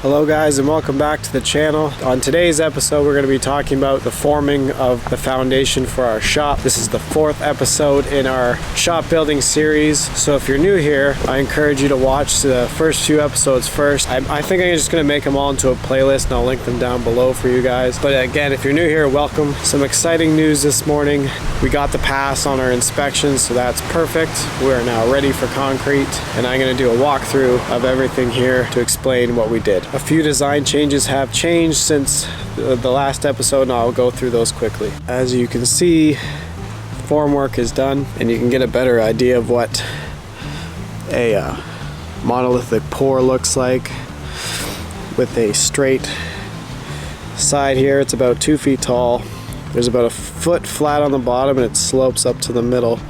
Hello guys and welcome back to the channel. On today's episode we're going to be talking about the forming of the foundation for our shop. This is the 4th episode in our shop building series. So if you're new here, I encourage you to watch the first few episodes first. I think I'm just going to make them all into a playlist and I'll link them down below for you guys. But again, if you're new here, welcome. Some exciting news this morning. We got the pass on our inspection, so that's perfect. We are now ready for concrete and I'm going to do a walkthrough of everything here to explain what we did. A few design changes have changed since the last episode and I'll go through those quickly. As you can see, formwork is done and you can get a better idea of what a monolithic pour looks like with a straight side here. It's about 2 feet tall. There's about a foot flat on the bottom and it slopes up to the middle.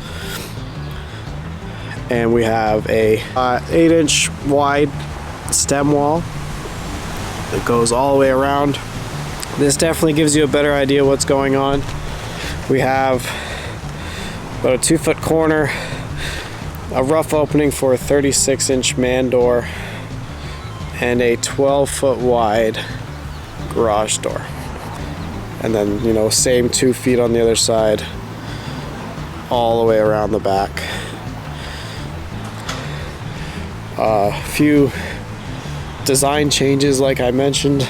And we have a 8-inch wide stem wall that goes all the way around. This definitely gives you a better idea what's going on. We have about a 2-foot corner, a rough opening for a 36-inch man door, and a 12-foot wide garage door. And then, you know, same 2 feet on the other side, all the way around the back. A few design changes, like I mentioned.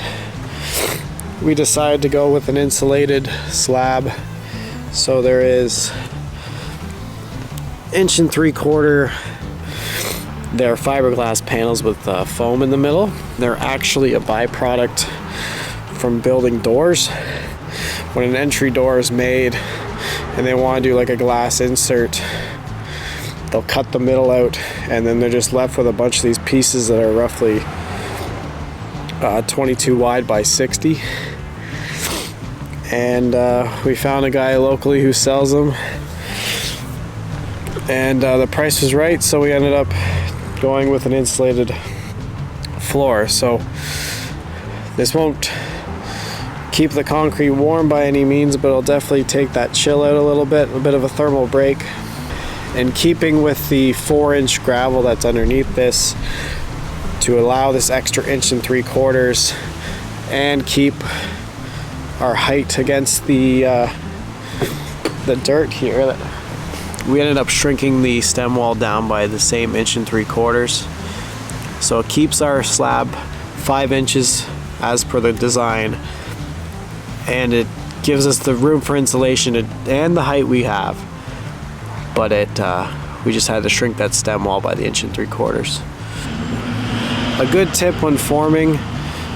We decided to go with an insulated slab. So there is 1.75 inch. They're fiberglass panels with foam in the middle. They're actually a byproduct from building doors. When an entry door is made and they want to do like a glass insert, they'll cut the middle out and then they're just left with a bunch of these pieces that are roughly 22 wide by 60. And we found a guy locally who sells them, and the price was right, so we ended up going with an insulated floor. So this won't keep the concrete warm by any means, but it'll definitely take that chill out a bit of a thermal break. And keeping with the 4-inch gravel that's underneath this, to allow this extra 1.75 inches and keep our height against the dirt here, we ended up shrinking the stem wall down by the same 1.75 inches. So it keeps our slab 5 inches as per the design, and it gives us the room for insulation and the height we have. But we just had to shrink that stem wall by the 1.75 inches. A good tip when forming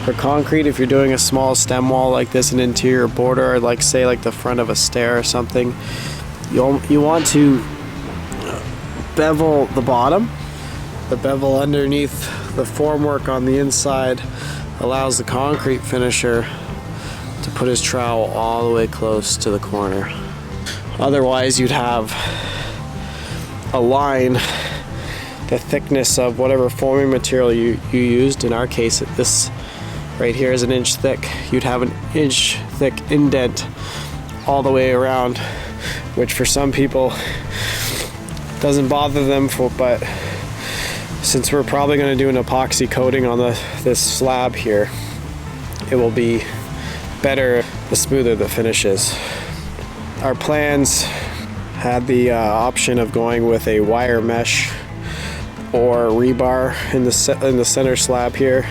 for concrete, if you're doing a small stem wall like this, an interior border, or like say like the front of a stair or something, you want to bevel the bottom. The bevel underneath the formwork on the inside allows the concrete finisher to put his trowel all the way close to the corner. Otherwise you'd have a line the thickness of whatever forming material you used. In our case, this right here is 1 inch thick. You'd have 1 inch thick indent all the way around, which for some people doesn't bother them, but since we're probably going to do an epoxy coating on this slab here, it will be better the smoother the finish is. Our plans had the option of going with a wire mesh or rebar in the center slab here.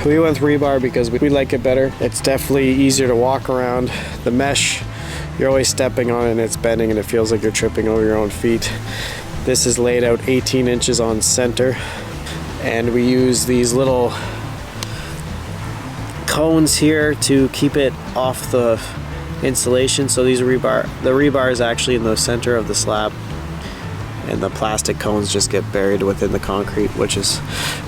We went with rebar because we like it better. It's definitely easier to walk around. The mesh, you're always stepping on it and it's bending and it feels like you're tripping over your own feet. This is laid out 18 inches on center, and we use these little cones here to keep it off the insulation. So the rebar is actually in the center of the slab, and the plastic cones just get buried within the concrete, which is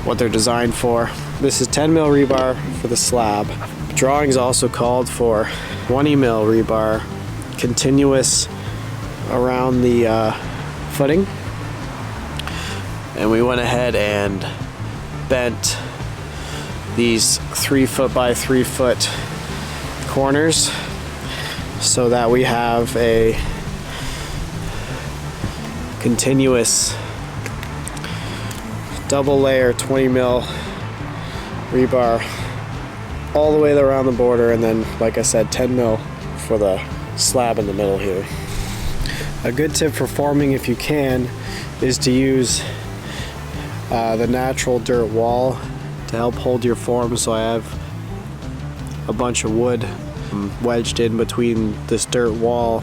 what they're designed for. This is 10 mil rebar for the slab. Drawings also called for 20 mil rebar continuous around the footing, and we went ahead and bent these 3 foot by 3 foot corners so that we have a continuous double layer 20 mil rebar all the way around the border, and then, like I said, 10 mil for the slab in the middle here. A good tip for forming, if you can, is to use the natural dirt wall to help hold your form. So I have a bunch of wood wedged in between this dirt wall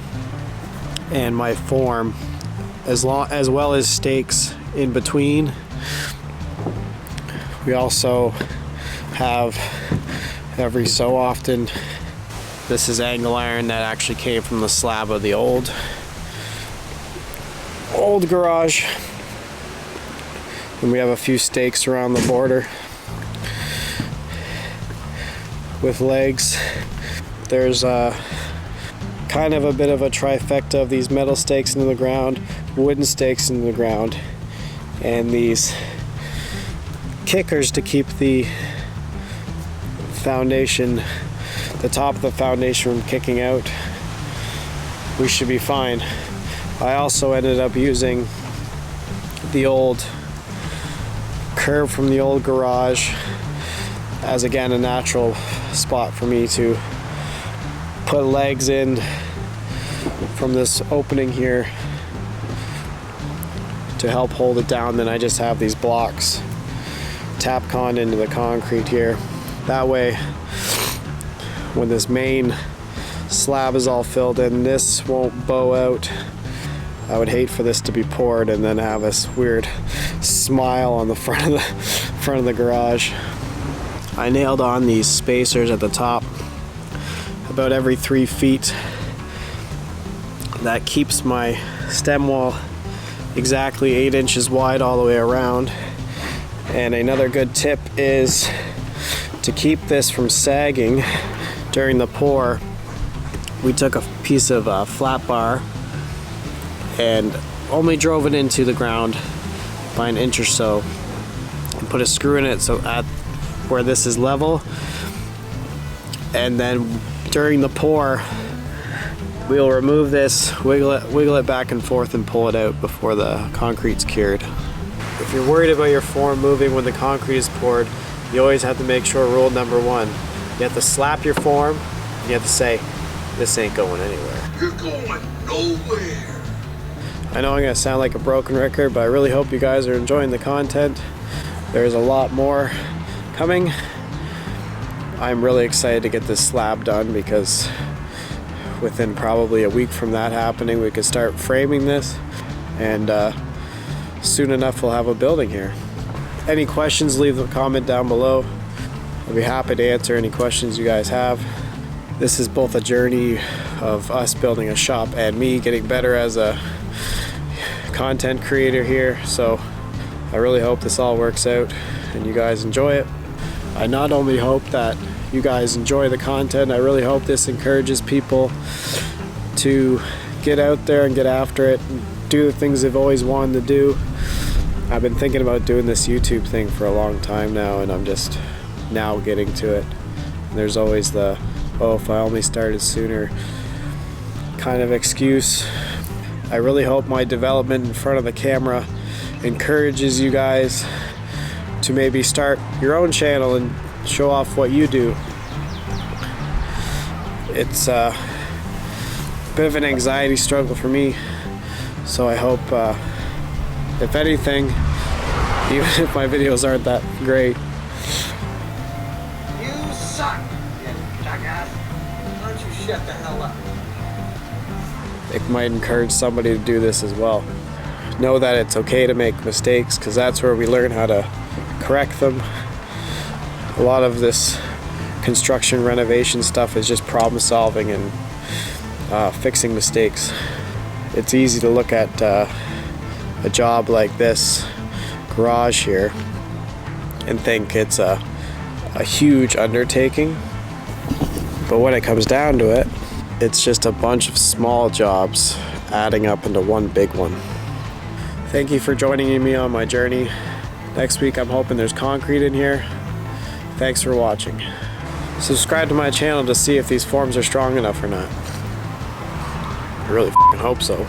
and my form, as well as stakes in between. We also have, every so often, this is angle iron that actually came from the slab of the old garage, and we have a few stakes around the border with legs. There's kind of a bit of a trifecta of these metal stakes into the ground, wooden stakes into the ground, and these kickers to keep the foundation, the top of the foundation, from kicking out. We should be fine. I also ended up using the old curb from the old garage as, again, a natural spot for me to put legs in from this opening here to help hold it down. Then I just have these blocks Tapcon into the concrete here. That way, when this main slab is all filled in, this won't bow out. I would hate for this to be poured and then have this weird smile on the front of the garage. I nailed on these spacers at the top about every 3 feet. That keeps my stem wall exactly 8 inches wide all the way around. And another good tip is to keep this from sagging during the pour. We took a piece of flat bar and only drove it into the ground by an inch or so and put a screw in it so at where this is level, and then during the pour we'll remove this, wiggle it back and forth and pull it out before the concrete's cured. If you're worried about your form moving when the concrete is poured, you always have to make sure, rule number 1, you have to slap your form and you have to say, this ain't going anywhere. You're going nowhere. I know I'm going to sound like a broken record, but I really hope you guys are enjoying the content. There's a lot more coming. I'm really excited to get this slab done, because within probably a week from that happening, we could start framing this, and soon enough we'll have a building here. Any questions, leave a comment down below. I'll be happy to answer any questions you guys have. This is both a journey of us building a shop and me getting better as a content creator here, so I really hope this all works out and you guys enjoy it. I not only hope that you guys enjoy the content, I really hope this encourages people to get out there and get after it and do the things they've always wanted to do. I've been thinking about doing this YouTube thing for a long time now, and I'm just now getting to it. And there's always the, oh, if I only started sooner kind of excuse. I really hope my development in front of the camera encourages you guys to maybe start your own channel and show off what you do. It's a bit of an anxiety struggle for me, so I hope, if anything, even if my videos aren't that great. You suck, you jackass. Why don't you shut the hell up? It might encourage somebody to do this as well. Know that it's okay to make mistakes, because that's where we learn how to correct them. A lot of this construction renovation stuff is just problem solving and fixing mistakes. It's easy to look at a job like this garage here and think it's a huge undertaking, but when it comes down to it, it's just a bunch of small jobs adding up into one big one. Thank you for joining me on my journey. Next week I'm hoping there's concrete in here. Thanks for watching. Subscribe to my channel to see if these forms are strong enough or not. I really hope so.